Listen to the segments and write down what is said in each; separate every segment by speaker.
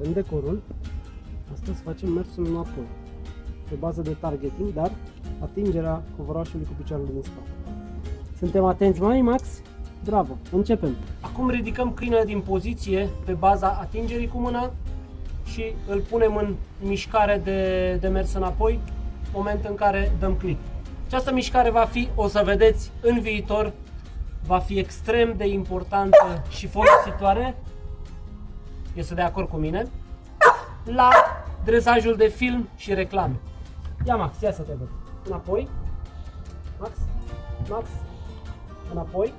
Speaker 1: în decorul. Astăzi facem mersul înapoi, pe bază de targeting, dar atingerea covorașului cu picioarele din spate. Suntem atenți, mai Max? Bravo! Începem! Acum ridicăm câinele din poziție pe baza atingerii cu mâna și îl punem în mișcare de mers înapoi, moment în care dăm click. Această mișcare va fi, o să vedeți în viitor, va fi extrem de importantă și folositoare, este de acord cu mine, la dresajul de film și reclame. Ia Max, ia să te văd. Înapoi. Max, Max, înapoi.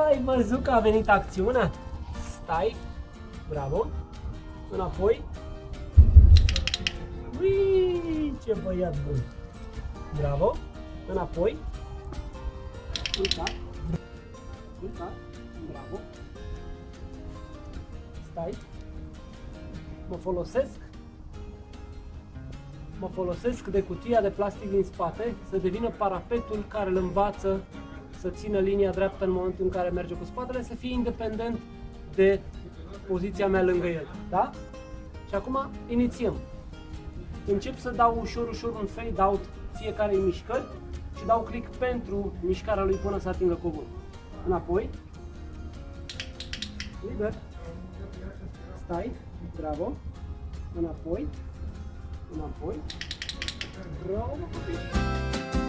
Speaker 1: Ai văzut că a venit acțiunea? Stai, bravo. Înapoi. Ui, ce băiat bun. Bravo. Înapoi. Culcat. Culcat. Bravo. Stai. Mă folosesc de cutia de plastic din spate să devină parapetul care îl învață să țină linia dreaptă în momentul în care merge cu spatele, să fie independent de poziția mea lângă el. Da? Și acum inițiem. Încep să dau ușor un fade out fiecare mișcări și dau click pentru mișcarea lui până să atingă covorul. Înapoi. Liber. Stai. Bravo. Înapoi. Înapoi. Bravo, copii.